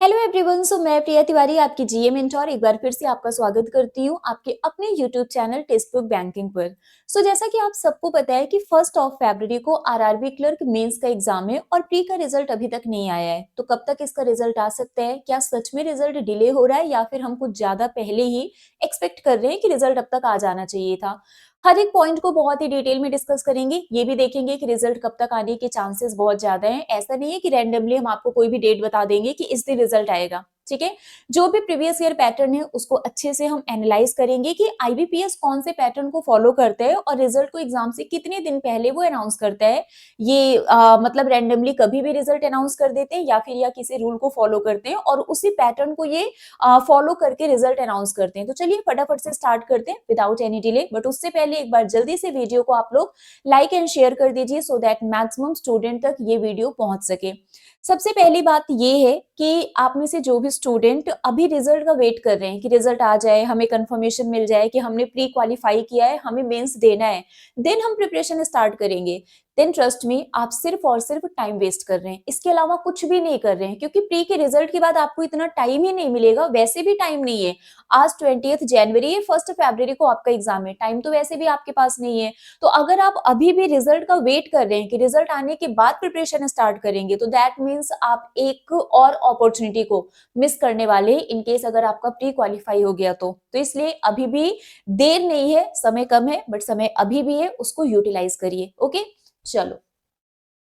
Hello everyone. मैं प्रिया तिवारी आपकी जीए mentor एक बार फिर से आपका स्वागत करती हूँ आपके अपने YouTube channel text book banking पर। जैसा कि आप सबको पता है कि 1 फरवरी को आरआरबी क्लर्क मेंस का एग्जाम है और प्री का रिजल्ट अभी तक नहीं आया है। तो कब तक इसका रिजल्ट आ सकता है? क्या सच में रिजल्ट डिले हो रहा है या फिर हम कुछ ज्यादा पहले ही एक्सपेक्ट कर रहे हैं कि रिजल्ट अब तक आ जाना चाहिए था? हर एक पॉइंट को बहुत ही डिटेल में डिस्कस करेंगे। ये भी देखेंगे कि रिजल्ट कब तक आने के चांसेस बहुत ज्यादा हैं। ऐसा नहीं है कि रैंडमली हम आपको कोई भी डेट बता देंगे कि इस दिन रिजल्ट आएगा। ठीक है। जो भी प्रीवियस ईयर पैटर्न है उसको अच्छे से हम एनालाइज करेंगे कि आईबीपीएस कौन से पैटर्न को फॉलो करता है और रिजल्ट को एग्जाम से कितने दिन पहले वो अनाउंस करता है। ये मतलब रैंडमली कभी भी रिजल्ट अनाउंस कर देते हैं या फिर या किसी रूल को फॉलो करते हैं और उसी पैटर्न को ये फॉलो करके रिजल्ट अनाउंस करते हैं। तो चलिए फटाफट से स्टार्ट करते हैं विदाउट एनी डिले। बट उससे पहले एक बार जल्दी से वीडियो को आप लोग लाइक एंड शेयर कर दीजिए सो दैट मैक्सिमम स्टूडेंट तक ये वीडियो पहुंच सके। सबसे पहली बात ये है कि आप में से जो भी स्टूडेंट अभी रिजल्ट का वेट कर रहे हैं कि रिजल्ट आ जाए, हमें कंफर्मेशन मिल जाए कि हमने प्री क्वालिफाई किया है, हमें मेंस देना है, देन हम प्रिपरेशन स्टार्ट करेंगे, देन ट्रस्ट मी आप सिर्फ और सिर्फ टाइम वेस्ट कर रहे हैं। इसके अलावा कुछ भी नहीं कर रहे हैं क्योंकि प्री के रिजल्ट के बाद आपको इतना टाइम ही नहीं मिलेगा। वैसे भी टाइम नहीं है। आज 20 जनवरी है, 1 फरवरी को आपका एग्जाम है। टाइम तो वैसे भी आपके पास नहीं है। तो अगर आप अभी भी रिजल्ट का वेट कर रहे हैं कि रिजल्ट आने के बाद प्रिपरेशन स्टार्ट करेंगे तो दैट मीन्स आप एक और अपॉर्चुनिटी को मिस करने वाले हैं इन केस अगर आपका प्री क्वालिफाई हो गया तो इसलिए अभी भी देर नहीं है, समय कम है बट समय अभी भी है, उसको यूटिलाइज करिए। ओके, चलो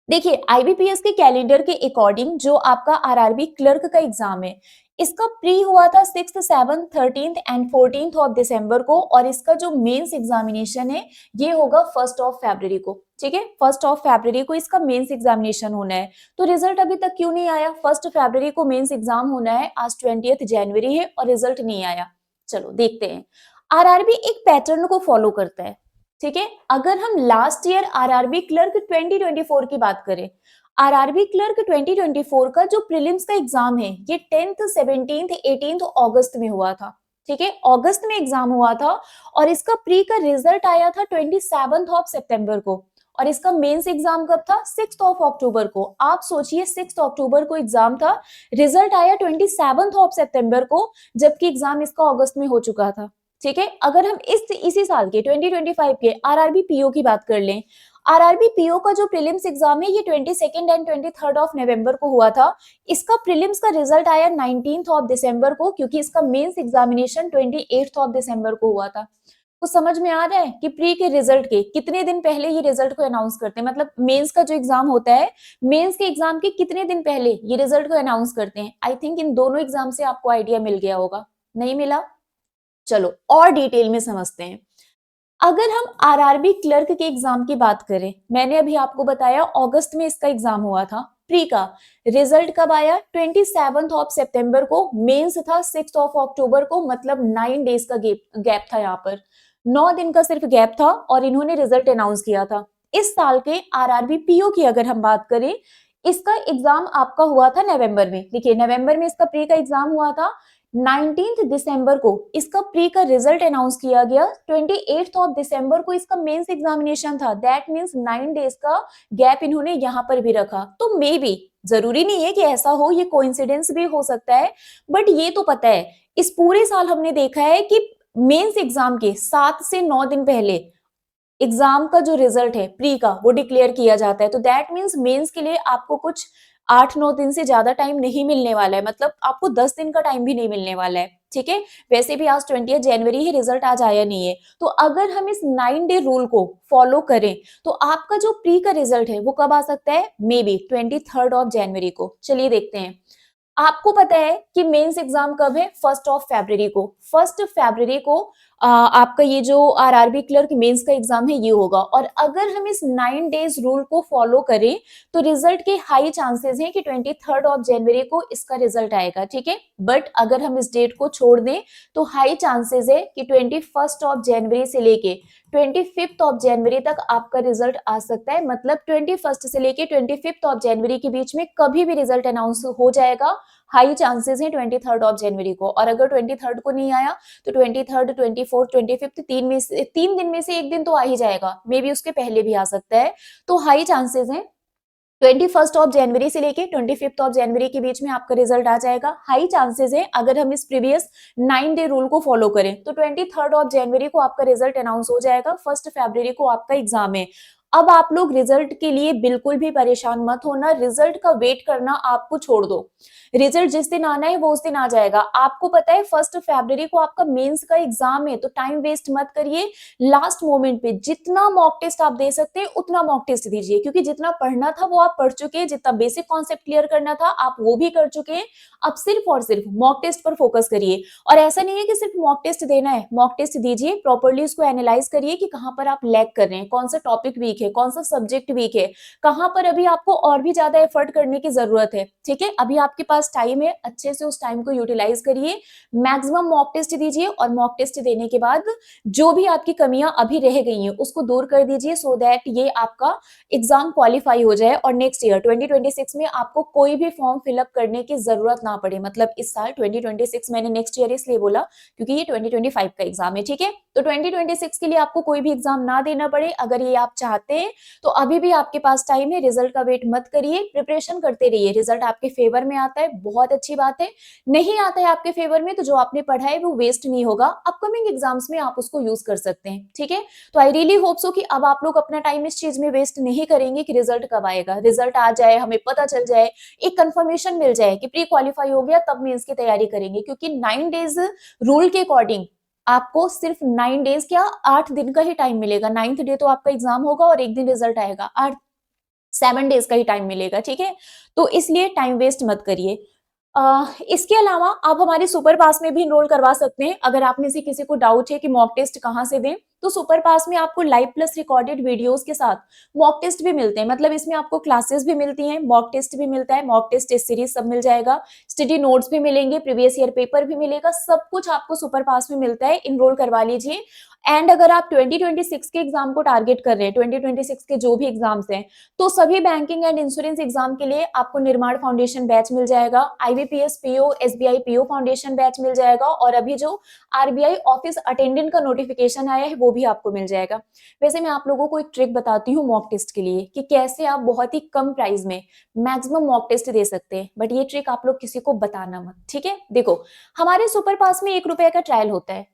देखिए आईबीपीएस के कैलेंडर के अकॉर्डिंग जो आपका आरआरबी क्लर्क का एग्जाम है इसका प्री हुआ था 6, 7, 13 एंड 14 ऑफ दिसंबर को और इसका जो मेंस एग्जामिनेशन है ये होगा 1 फरवरी को। ठीक है, 1 फरवरी को इसका मेंस एग्जामिनेशन होना है। तो रिजल्ट अभी तक क्यों नहीं आया? 1 फरवरी को मेंस एग्जाम होना है, आज 20 जनवरी है और रिजल्ट नहीं आया। चलो देखते हैं। आरआरबी एक पैटर्न को फॉलो करता है। ठीक है, अगर हम लास्ट ईयर आरआरबी क्लर्क 2024 की बात करें, आरआरबी क्लर्क 2024 का जो प्रीलिम्स का एग्जाम है ये 10th 17th 18th अगस्त में हुआ था। ठीक है, अगस्त में एग्जाम हुआ था और इसका प्री का रिजल्ट आया था 27 को और इसका मेंस एग्जाम कब था? 6 अक्टूबर को। आप सोचिए 6 अक्टूबर को एग्जाम था, रिजल्ट आया 27 को, जबकि एग्जाम इसका अगस्त में हो चुका था। ठीक है, अगर हम इसी साल के 2025 के आरआरबी पीओ की बात कर लें, आरआरबी पीओ का जो प्रीलिम्स एग्जाम है ये 22 एंड 23 को हुआ था। इसका प्रीलिम्स का रिजल्ट आया 19 दिसंबर को क्योंकि इसका मेंस एग्जामिनेशन 28 दिसंबर को हुआ था। तो समझ में आ रहा है कि प्री के रिजल्ट के कितने दिन पहले ये रिजल्ट को अनाउंस करते हैं। मतलब मेंस का जो एग्जाम होता है, मेंस के एग्जाम के कितने दिन पहले ये रिजल्ट को अनाउंस करते हैं। आई थिंक इन दोनों एग्जाम से आपको आइडिया मिल गया होगा। नहीं मिला? चलो और डिटेल में समझते हैं। अगर हम आरआरबी क्लर्क के एग्जाम की बात करें, मैंने अभी आपको बताया अगस्त में इसका एग्जाम हुआ था। प्री का रिजल्ट कब आया? 27 को। मेंस था 6 अक्टूबर को, मतलब 9 डेज का गैप था। यहाँ पर 9 दिन का सिर्फ गैप था और इन्होंने रिजल्ट अनाउंस किया था। इस साल के आरआरबी पीओ की अगर हम बात करें, इसका एग्जाम आपका हुआ था नवंबर में। देखिए नवंबर में इसका प्री का एग्जाम हुआ था। 19 दिसंबर को इसका प्री का रिजल्ट अनाउंस किया गया। 28 दिसंबर को इसका मेंस एग्जामिनेशन था। दैट मींस 9 डेज का गैप इन्होंने यहाँ पर भी रखा। तो मे बी, जरूरी नहीं है कि ऐसा हो, ये कोइंसिडेंस भी हो सकता है, बट ये तो पता है इस पूरे साल हमने देखा है कि मेंस एग्जाम के 7 से 9 दिन पहले एग्जाम का जो रिजल्ट है प्री का वो डिक्लेयर किया जाता है। तो दैट मींस मेंस के लिए आपको कुछ 8-9 दिन से ज्यादा टाइम नहीं मिलने वाला है। मतलब आपको 10 दिन का टाइम भी नहीं मिलने वाला है। ठीक है, वैसे भी आज 20 जनवरी ही, रिजल्ट आज आया नहीं है। तो अगर हम इस 9 डे रूल को फॉलो करें तो आपका जो प्री का रिजल्ट है वो कब आ सकता है? मे बी 23 जनवरी को। चलिए देखते हैं। आपको पता है कि मेंस एग्जाम कब है? 1 फरवरी को। 1 फरवरी को आपका ये जो आरआरबी क्लर्क मेंस का एग्जाम है ये होगा। और अगर हम इस 9 डेज रूल को फॉलो करें तो रिजल्ट के हाई चांसेस हैं कि 23 जनवरी को इसका रिजल्ट आएगा। ठीक है, बट अगर हम इस डेट को छोड़ दें तो हाई चांसेस है कि 21 जनवरी से लेके 25 जनवरी तक आपका रिजल्ट आ सकता है। मतलब 21 से लेके 25 जनवरी के बीच में कभी भी रिजल्ट अनाउंस हो जाएगा। हाई चांसेस है 23 जनवरी को। और अगर 23 को नहीं आया तो 23, 24, 25 3 दिन में से एक दिन तो आ ही जाएगा। मे बी उसके पहले भी आ सकता है। तो हाई चांसेस है 21 जनवरी से लेके 25 जनवरी के बीच में आपका रिजल्ट आ जाएगा। हाई चांसेस है अगर हम इस प्रीवियस 9 डे रूल को फॉलो करें तो 23 जनवरी को आपका रिजल्ट अनाउंस हो जाएगा। 1 फरवरी को आपका एग्जाम है। अब आप लोग रिजल्ट के लिए बिल्कुल भी परेशान मत होना, रिजल्ट का वेट करना आपको छोड़ दो। रिजल्ट जिस दिन आना है वो उस दिन आ जाएगा। आपको पता है 1 फरवरी को आपका मेंस का एग्जाम है, तो टाइम वेस्ट मत करिए। लास्ट मोमेंट पे जितना मॉक टेस्ट आप दे सकते हैं उतना मॉक टेस्ट दीजिए, क्योंकि जितना पढ़ना था वो आप पढ़ चुके हैं, जितना बेसिक कॉन्सेप्ट क्लियर करना था आप वो भी कर चुके हैं। अब सिर्फ और सिर्फ मॉक टेस्ट पर फोकस करिए। और ऐसा नहीं है कि सिर्फ मॉक टेस्ट देना है, मॉक टेस्ट दीजिए, प्रॉपर्ली उसको एनालाइज करिए कि कहां पर आप लैग कर रहे हैं, कौन सा टॉपिक वीक है, कौन सा सब्जेक्ट वीक है, कहां पर अभी आपको और भी ज्यादा एफर्ट करने की जरूरत है। ठीक है, अभी आपके पास टाइम है, अच्छे से उस टाइम को यूटिलाइज करिए, मैक्सिमम मॉक टेस्ट दीजिए और मॉक टेस्ट देने के बाद जो भी आपकी कमियां अभी रह गई हैं उसको दूर कर दीजिए, सो दैट ये आपका एग्जाम क्वालिफाई हो जाए और नेक्स्ट ईयर 2026 में आपको कोई भी फॉर्म फिलअप करने की जरूरत ना पड़े। मतलब इस साल 2026, मैंने नेक्स्ट ईयर इसलिए बोला क्योंकि ये 2025 का एग्जाम है। ठीक है, तो 2026 के लिए आपको कोई भी एग्जाम ना देना पड़े, अगर ये आप चाहते हैं तो अभी भी आपके पास टाइम है। रिजल्ट का वेट मत करिए, प्रिपरेशन करते रहिए। रिजल्ट आपके फेवर में आता है, बहुत अच्छी बात है। नहीं आता है आपके फेवर में तो जो आपने पढ़ा है वो वेस्ट नहीं होगा, अपकमिंग एग्जाम्स में आप उसको यूज कर सकते हैं। ठीक है, तो आई रियली होप सो कि अब आप लोग अपना टाइम इस चीज में वेस्ट नहीं करेंगे कि रिजल्ट कब आएगा, रिजल्ट आ जाए, हमें पता चल जाए, एक कंफर्मेशन मिल जाए कि प्री क्वालिफाई हो गया, तब मेंस की तैयारी करेंगे। क्योंकि 9 डेज रूल के अकॉर्डिंग आपको सिर्फ 9 डेज क्या 8 दिन का ही टाइम मिलेगा। 9th डे तो आपका एग्जाम होगा और एक दिन रिजल्ट आएगा, 7 डेज का ही टाइम मिलेगा। ठीक है, तो इसलिए टाइम वेस्ट मत करिए। इसके अलावा आप हमारे सुपर पास में भी इनरोल करवा सकते हैं। अगर आप में से किसी को डाउट है कि मॉक टेस्ट कहाँ से दें, तो सुपर पास में आपको लाइव प्लस रिकॉर्डेड वीडियोस के साथ मॉक टेस्ट भी मिलते हैं। मतलब इसमें आपको क्लासेस भी मिलती हैं, मॉक टेस्ट भी मिलता है, मॉक टेस्ट टेस्ट सीरीज सब मिल जाएगा, स्टडी नोट्स भी मिलेंगे, प्रीवियस ईयर पेपर भी मिलेगा, सब कुछ आपको सुपर पास में मिलता है। इनरोल करवा लीजिए। एंड अगर आप 2026 के एग्जाम को टारगेट कर रहे हैं, 2026 के जो भी एग्जाम्स हैं, तो सभी बैंकिंग एंड इंश्योरेंस एग्जाम के लिए आपको निर्माण फाउंडेशन बैच मिल जाएगा, IBPS PO SBI PO foundation batch मिल जाएगा, और अभी जो आरबीआई ऑफिस अटेंडेंट का नोटिफिकेशन आया है वो भी आपको मिल जाएगा। वैसे मैं आप लोगों को एक ट्रिक बताती हूँ मॉक टेस्ट के लिए कि कैसे आप बहुत ही कम प्राइस में मैक्सिमम मॉक टेस्ट दे सकते हैं, बट ये ट्रिक आप लोग किसी को बताना मत। ठीक है, देखो हमारे सुपर पास में 1 रुपए का ट्रायल होता है।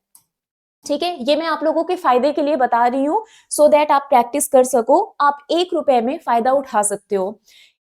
ठीक है, ये मैं आप लोगों के फायदे के लिए बता रही हूँ, सो दैट आप प्रैक्टिस कर सको, आप 1 रुपए में फायदा उठा सकते हो।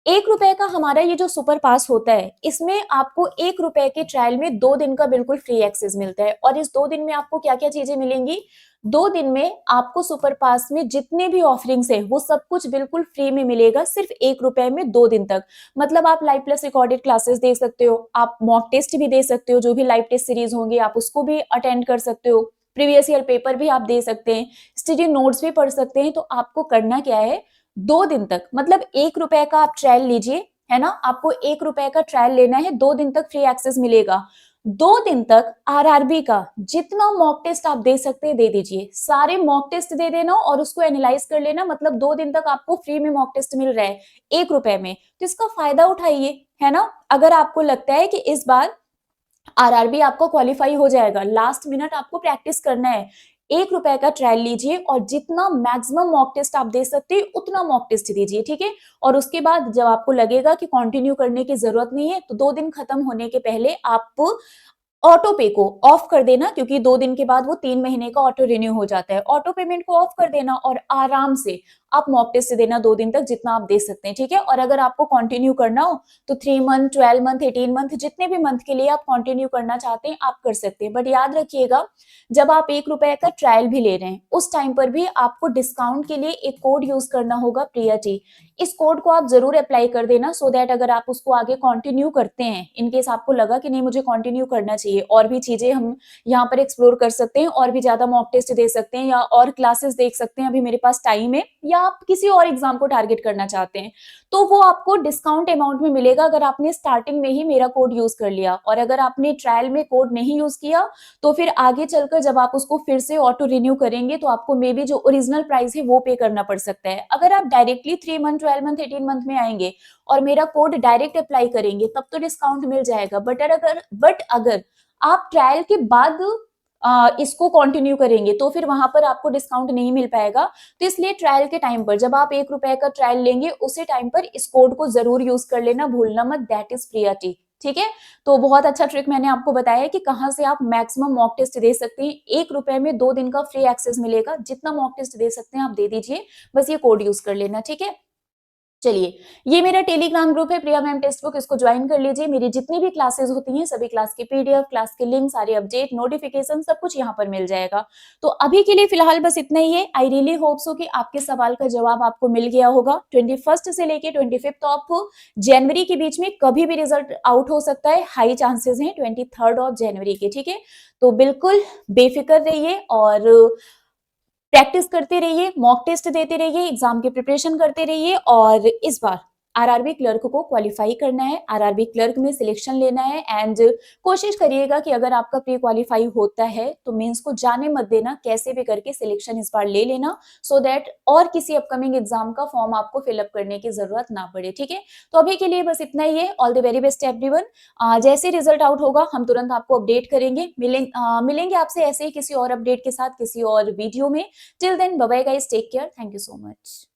1 रुपए का हमारा ये जो सुपर पास होता है, इसमें आपको 1 रुपए के ट्रायल में 2 दिन का बिल्कुल फ्री एक्सेस मिलता है। और इस 2 दिन में आपको क्या क्या चीजें मिलेंगी, 2 दिन में आपको सुपर पास में जितने भी ऑफरिंग्स है वो सब कुछ बिल्कुल फ्री में मिलेगा, सिर्फ 1 रुपए में 2 दिन तक। मतलब आप लाइव प्लस रिकॉर्डेड क्लासेस देख सकते हो, आप मॉक टेस्ट भी दे सकते हो, जो भी लाइव टेस्ट सीरीज होंगे आप उसको भी अटेंड कर सकते हो, प्रीवियस ईयर पेपर भी आप दे सकते हैं, स्टडी नोट्स भी पढ़ सकते हैं। तो आपको करना क्या है, 2 दिन तक, मतलब 1 रुपए का आप ट्रायल लीजिए, है ना, आपको 1 रुपए का ट्रायल लेना है, 2 दिन तक फ्री एक्सेस मिलेगा। 2 दिन तक आरआरबी का जितना मॉक टेस्ट आप दे सकते हैं दे दीजिए, सारे मॉक टेस्ट दे देना और उसको एनालाइज कर लेना। मतलब 2 दिन तक आपको फ्री में मॉक टेस्ट मिल रहा है 1 रुपए में, तो इसका फायदा उठाइए, है ना। अगर आपको लगता है कि इस बार आरआरबी आपको क्वालिफाई हो जाएगा, लास्ट मिनट आपको प्रैक्टिस करना है, 1 रुपए का ट्रायल लीजिए और जितना मैक्सिमम मॉक टेस्ट आप दे सकते हैं उतना मॉक टेस्ट दीजिए। ठीक है, और उसके बाद जब आपको लगेगा कि कंटिन्यू करने की जरूरत नहीं है, तो 2 दिन खत्म होने के पहले आप ऑटो पे को ऑफ कर देना, क्योंकि 2 दिन के बाद वो 3 महीने का ऑटो रिन्यू हो जाता है। ऑटो पेमेंट को ऑफ कर देना और आराम से आप मॉक टेस्ट देना 2 दिन तक, जितना आप दे सकते हैं। ठीक है, और अगर आपको कंटिन्यू करना हो तो 3 मंथ, 12 मंथ, 18 मंथ, जितने भी मंथ के लिए आप कंटिन्यू करना चाहते हैं आप कर सकते हैं। बट याद रखिएगा, जब आप 1 रुपए का ट्रायल भी ले रहे हैं उस टाइम पर भी आपको डिस्काउंट के लिए एक कोड यूज करना होगा, प्रिया जी। इस कोड को आप जरूर अप्लाई कर देना, सो दैट अगर आप उसको आगे कंटिन्यू करते हैं, इनकेस आपको लगा कि नहीं मुझे कंटिन्यू करना चाहिए, और भी चीजें हम यहाँ पर एक्सप्लोर कर सकते हैं, और भी ज्यादा मॉक टेस्ट दे सकते हैं या और क्लासेस देख सकते हैं, अभी मेरे पास टाइम है, या आप किसी और एग्जाम को टारगेट करना चाहते हैं, तो वो आपको डिस्काउंट अमाउंट में मिलेगा अगर आपने स्टार्टिंग में ही मेरा कोड यूज कर लिया। और अगर आपने ट्रायल में कोड नहीं यूज किया तो फिर आगे चलकर जब आप उसको फिर से ऑटो रिन्यू करेंगे तो आपको मे बी जो ओरिजिनल प्राइस है वो पे करना पड़ सकता है। अगर आप डायरेक्टली 3 मंथ, 12 मंथ, 18 मंथ में आएंगे और मेरा कोड डायरेक्ट अप्लाई करेंगे तब तो डिस्काउंट मिल जाएगा। बट अगर आप ट्रायल के बाद इसको कंटिन्यू करेंगे तो फिर वहां पर आपको डिस्काउंट नहीं मिल पाएगा। तो इसलिए ट्रायल के टाइम पर जब आप 1 रुपए का ट्रायल लेंगे उसी टाइम पर इस कोड को जरूर यूज कर लेना, भूलना मत, दैट इज प्रियाटी। ठीक है, तो बहुत अच्छा ट्रिक मैंने आपको बताया कि कहां से आप मैक्सिमम मॉक टेस्ट दे सकते हैं। 1 रुपए में 2 दिन का फ्री एक्सेस मिलेगा, जितना मॉक टेस्ट दे सकते हैं आप दे दीजिए, बस ये कोड यूज कर लेना। ठीक है, चलिए, ये मेरा टेलीग्राम ग्रुप है प्रिया मैम टेक्स्ट बुक, इसको ज्वाइन कर लीजिए। मेरी जितनी भी क्लासेस होती हैं सभी क्लास की पीडीएफ, क्लास के लिंक, सारे अपडेट, नोटिफिकेशन सब कुछ यहाँ पर मिल जाएगा। तो अभी के लिए फिलहाल बस इतना ही है। आई रियली होप सो कि आपके सवाल का जवाब आपको मिल गया होगा। 21 से लेके 25 ऑफ जनवरी के बीच में कभी भी रिजल्ट आउट हो सकता है, हाई चांसेस हैं 23 ऑफ जनवरी के। ठीक है, तो बिल्कुल बेफिक्र रहिए और प्रैक्टिस करते रहिए, मॉक टेस्ट देते रहिए, एग्जाम की प्रिपरेशन करते रहिए और इस बार आरआरबी क्लर्क को क्वालिफाई करना है, आरआरबी क्लर्क में सिलेक्शन लेना है एंड कोशिश करिएगा कि अगर आपका प्री क्वालिफाई होता है तो मेंस को जाने मत देना, कैसे भी करके सिलेक्शन इस बार ले लेना सो दैट और किसी अपकमिंग एग्जाम का फॉर्म आपको फिलअप करने की जरूरत ना पड़े। ठीक है, तो अभी के लिए बस इतना ही है। All the very best everyone. जैसे रिजल्ट आउट होगा हम तुरंत आपको अपडेट करेंगे, मिलेंगे आपसे ऐसे ही किसी और अपडेट के साथ किसी और वीडियो में। Till then, bye bye guys, take care, thank you so much.